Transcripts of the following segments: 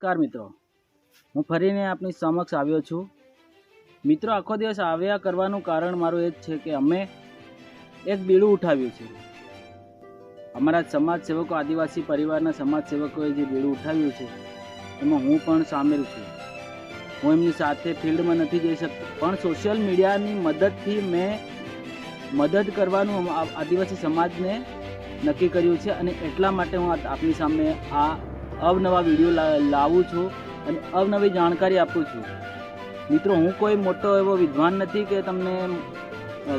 નમસ્કાર મિત્રો, હું ફરીને આપની સમક્ષ આવ્યો છું. મિત્રો, આખો દિવસ આવ્યા કરવાનું કારણ મારું એ જ છે કે અમે એક બીડું ઉઠાવ્યું છે. અમારા સમાજ સેવકો, આદિવાસી પરિવારના સમાજ સેવકોએ જે બીડું ઉઠાવ્યું છે એમાં હું પણ સામેલ છું. હું એમની સાથે ફિલ્ડમાં નથી જઈ શકતો, પણ સોશિયલ મીડિયાની મદદથી મેં મદદ કરવાનું આદિવાસી સમાજને નક્કી કર્યું છે અને એટલા માટે હું આપની સામે આ અવનવા વિડીયો લાવું છું અને અવનવી જાણકારી આપું છું. મિત્રો, હું કોઈ મોટો એવો વિદ્વાન નથી કે તમને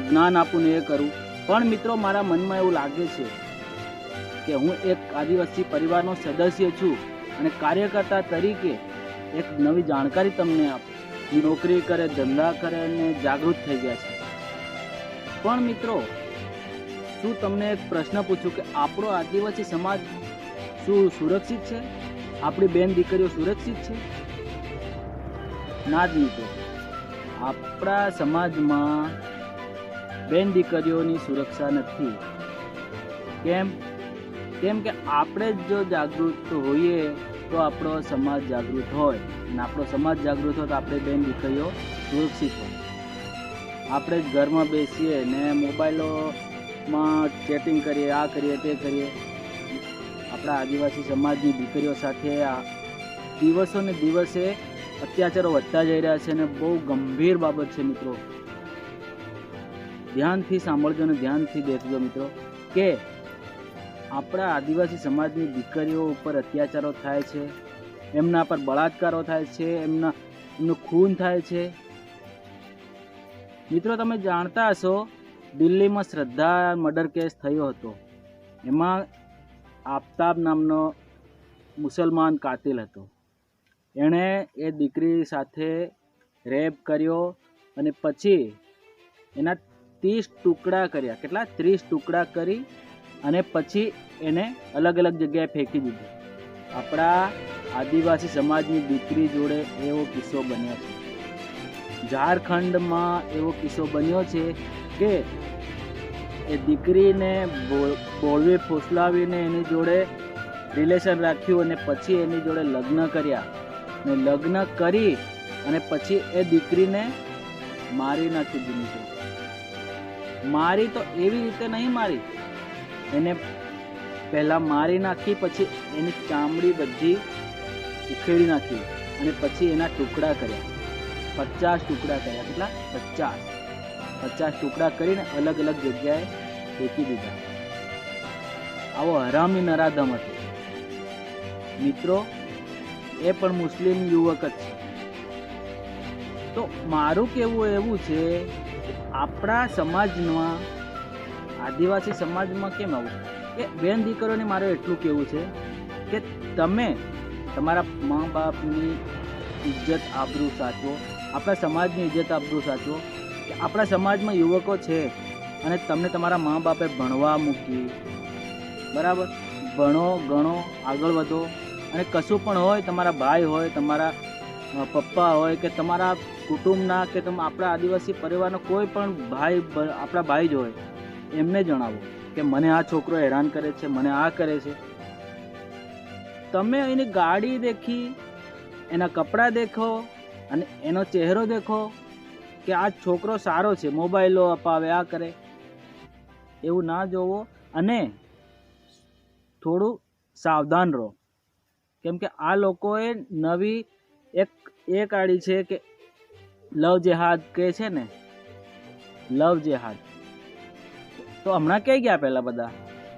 જ્ઞાન આપું ને એ કરું, પણ મિત્રો મારા મનમાં એવું લાગે છે કે હું એક આદિવાસી પરિવારનો સદસ્ય છું અને કાર્યકર્તા તરીકે એક નવી જાણકારી તમને આપું. નોકરી કરે, ધંધા કરે અને જાગૃત થઈ ગયા છે. પણ મિત્રો, શું તમને એક પ્રશ્ન પૂછું કે આપણો આદિવાસી સમાજ શું સુરક્ષિત છે? આપણી બેન દીકરીઓ સુરક્ષિત છે? ના જ મિત્રો, આપણા સમાજમાં બેન દીકરીઓની સુરક્ષા નથી. કેમ કે આપણે જો જાગૃત હોઈએ તો આપણો સમાજ જાગૃત હોય, અને આપણો સમાજ જાગૃત હોય તો આપણે બેન દીકરીઓ સુરક્ષિત હોય. આપણે જ ઘરમાં બેસીએ ને મોબાઈલોમાં ચેટિંગ કરીએ, આ કરીએ તે કરીએ. આપણા આદિવાસી સમાજની દીકરીઓ સાથે દિવસો ને દિવસે અત્યાચારો વધતા જઈ રહ્યા છે અને બહુ ગંભીર બાબત છે મિત્રો. ધ્યાનથી સાંભળજો અને ધ્યાનથી દેખજો મિત્રો કે આપણા આદિવાસી સમાજની દીકરીઓ ઉપર અત્યાચારો થાય છે, એમના પર બળાત્કારો થાય છે, એમનું ખૂન થાય છે. મિત્રો, તમે જાણતા હશો, દિલ્હીમાં શ્રદ્ધા મર્ડર કેસ થયો હતો. એમાં આફતાબ નામનો મુસલમાન કાતિલ હતો. એણે એ દીકરી સાથે રેપ કર્યો અને પછી એના 30 ટુકડા કર્યા. કેટલા? 30 ટુકડા કરી અને પછી એને અલગ અલગ જગ્યાએ ફેંકી દીધી. આપણા આદિવાસી સમાજની દીકરી જોડે એવો કિસ્સો બન્યો છે. ઝારખંડમાં એવો કિસ્સો બન્યો છે કે એ દીકરીને બોળવી ફોસલાવીને એની જોડે રિલેશન રાખ્યું અને પછી એની જોડે લગ્ન કર્યા. ને લગ્ન કરી અને પછી એ દીકરીને મારી નાખી દીધી. મારી તો એવી રીતે નહીં મારી, એને પહેલાં મારી નાખી, પછી એની ચામડી બધી ઉખેડી નાખી અને પછી એના ટુકડા કર્યા. 50 ટુકડા કર્યા. કેટલા? 50 ટુકડા કરીને અલગ અલગ જગ્યાએ ફેંકી દીધા. આવો હરામી નરાધમ હતો મિત્રો. એ પણ મુસ્લિમ યુવક જ છે. તો મારું કહેવું એવું છે કે આપણા સમાજમાં, આદિવાસી સમાજમાં કેમ આવું કે બેન દીકરીઓને મારું એટલું કહેવું છે કે તમે તમારા મા બાપની ઇજ્જત આબરૂ સાચવો, આપણા સમાજની ઇજ્જત આબરૂ સાચવો. કે આપણા સમાજમાં યુવકો છે અને તમને તમારા મા બાપે ભણવા મૂકી, બરાબર? ભણો, ગણો, આગળ વધો. અને કશું પણ હોય, તમારા ભાઈ હોય, તમારા પપ્પા હોય કે તમારા કુટુંબના કે આપણા આદિવાસી પરિવારનો કોઈ પણ ભાઈ, આપણા ભાઈ જ હોય, એમને જણાવો કે મને આ છોકરો હેરાન કરે છે, મને આ કરે છે. તમે એની ગાડી દેખી, એના કપડાં દેખો અને એનો ચહેરો દેખો કે આ છોકરો સારો છે, મોબાઈલો અપાવે, આ કરે, એવું ના જોવો. અને થોડું સાવધાન રહો. કેમ કે આ લોકોએ નવી એક કાઢી છે કે લવ જેહાદ કહે છે ને, લવ જેહાદ. તો હમણાં ક્યાં ગયા પહેલાં બધા?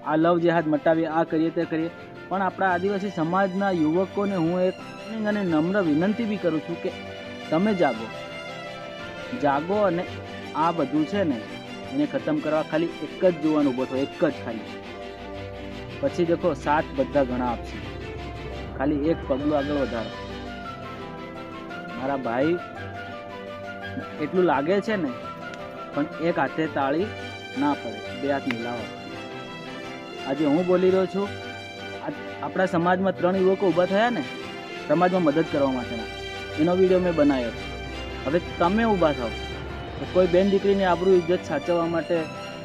આ લવ જેહાદ મટાવીએ, આ કરીએ, તે કરીએ. પણ આપણા આદિવાસી સમાજના યુવકોને હું એક અને નમ્ર વિનંતી બી કરું છું કે તમે જાગો અને આ બધું છે ને એને ખતમ કરવા ખાલી એક જ જોવાનું ઊભો થો, એક જ ખાલી. પછી દેખો 7 બધા ઘણા આપશે. ખાલી એક પગલું આગળ વધારો. મારા ભાઈ, એટલું લાગે છે ને, પણ એક હાથે તાળી ના પડે, 2 હાથ મિલાવો. આજે હું બોલી રહ્યો છું, આપણા સમાજમાં 3 યુવકો ઊભા થયા ને સમાજમાં મદદ કરવા માટેના, એનો વિડીયો મેં બનાવ્યો છે. હવે તમે ઊભા થાઓ તો કોઈ બેન દીકરીની આબરૂ ઇજ્જત સાચવવા માટે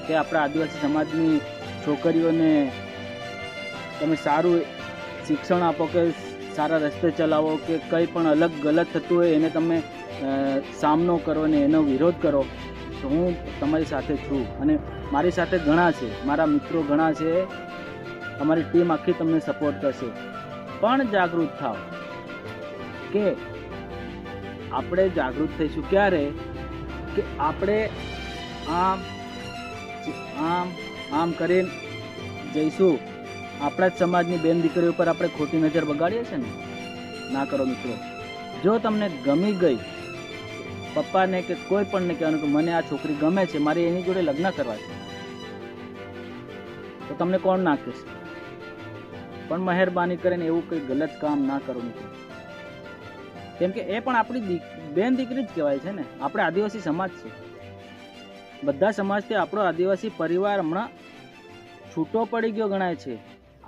કે આપણા આદિવાસી સમાજની છોકરીઓને તમે સારું શિક્ષણ આપો કે સારા રસ્તે ચલાવો કે કંઈ પણ અલગ ગલત થતું હોય એને તમે સામનો કરો અને એનો વિરોધ કરો, તો હું તમારી સાથે છું. અને મારી સાથે ઘણા છે, મારા મિત્રો ઘણા છે, અમારી ટીમ આખી તમને સપોર્ટ કરશે. પણ જાગૃત થાવ કે આપણે જાગૃત થઈશું ક્યારે કે આપણે આમ આમ આમ કરીને જઈશું. આપણા જ સમાજની બેન દીકરીઓ ઉપર આપણે ખોટી નજર બગાડીએ છીએ ને, ના કરો મિત્રો. જો તમને ગમી ગઈ, પપ્પાને કે કોઈ પણને કહેવાનું કે મને આ છોકરી ગમે છે, મારે એની જોડે લગ્ન કરવા છે, તો તમને કોણ ના કહેશે? પણ મહેરબાની કરીને એવું કંઈ ગલત કામ ના કરો મિત્રો, કેમ કે એ પણ આપણી બેન દીકરી જ કહેવાય છે ને. આપણે આદિવાસી સમાજ છે, બધા સમાજથી આપણો આદિવાસી પરિવાર હમણાં છૂટો પડી ગયો ગણાય છે.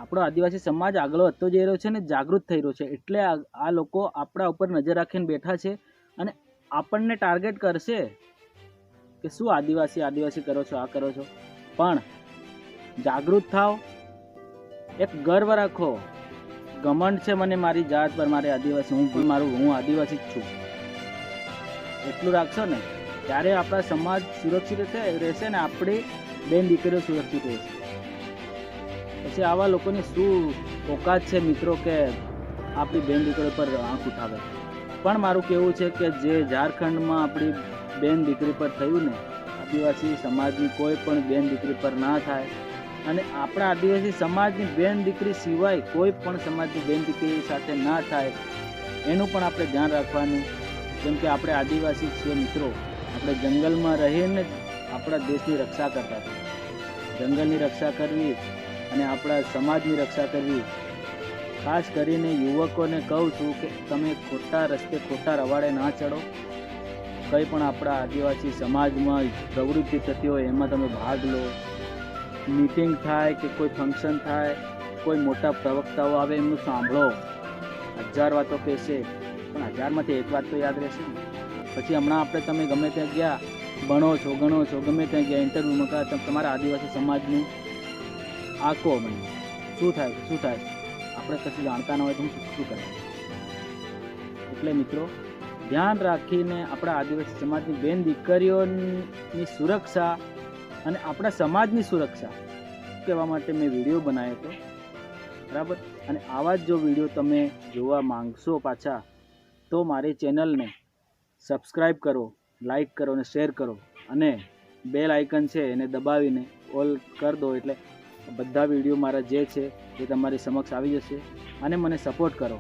આપણો આદિવાસી સમાજ આગળ વધતો જઈ રહ્યો છે ને જાગૃત થઈ રહ્યો છે. એટલે આ લોકો આપણા ઉપર નજર રાખીને બેઠા છે અને આપણને ટાર્ગેટ કરશે કે શું આદિવાસી આદિવાસી કરો છો, આ કરો છો. પણ જાગૃત થાવ, એક ગર્વ રાખો. ઘમંડ છે મને મારી જાત પર, મારે આદિવાસી, હું આદિવાસી જ છું, એટલું રાખશો ને ત્યારે આપણા સમાજ સુરક્ષિત રહેશે ને આપણી બેન દીકરીઓ સુરક્ષિત રહેશે. પછી આવા લોકોની શું ઓકાત છે મિત્રો કે આપણી બેન દીકરીઓ પર આંખ ઉઠાવે. પણ મારું કહેવું છે કે જે ઝારખંડમાં આપણી બેન દીકરી પર થયું ને, આદિવાસી સમાજની કોઈ પણ બેન દીકરી પર ના થાય. અને આપણા આદિવાસી સમાજની બેન દીકરી સિવાય કોઈ પણ સમાજની બેન દીકરી સાથે ના થાય, એનું પણ આપણે ધ્યાન રાખવાનું. કેમ કે આપણે આદિવાસી છીએ મિત્રો, આપણે જંગલમાં રહીને આપણા દેશની રક્ષા કરતા હતા. જંગલની રક્ષા કરવી અને આપણા સમાજની રક્ષા કરવી. ખાસ કરીને યુવકોને કહું છું કે તમે ખોટા રસ્તે ખોટા રવાડે ના ચડો. કંઈ પણ આપણા આદિવાસી સમાજમાં પ્રવૃત્તિ થતી હોય એમાં તમે ભાગ લો. મીટિંગ થાય કે કોઈ ફંક્શન થાય, કોઈ મોટા પ્રવક્તાઓ આવે એમનું સાંભળો. 1000 વાતો કહેશે પણ 1000માંથી એક વાત તો યાદ રહેશે ને. પછી હમણાં આપણે તમે ગમે ત્યાં ગયા, ભણો છો ગણો છો, ગમે ત્યાં ગયા ઇન્ટરવ્યૂમાં ગયા, તમારા આદિવાસી સમાજનું આંકો મને શું થાય શું થાય, આપણે કશું જાણતા ન હોય તો શું કરે. એટલે મિત્રો ધ્યાન રાખીને આપણા આદિવાસી સમાજની બેન દીકરીઓની સુરક્ષા અને આપણા સમાજની સુરક્ષા કહેવા માટે મેં વિડીયો બનાવ્યો હતો, બરાબર. અને આવા જ જો વિડીયો તમે જોવા માંગશો પાછા, તો મારી ચેનલને સબસ્ક્રાઈબ કરો, લાઈક કરો અને શેર કરો, અને બેલ આઇકન છે એને દબાવીને ઓલ કરી દો. એટલે બધા વિડીયો મારા જે છે એ તમારી સમક્ષ આવી જશે. અને મને સપોર્ટ કરો.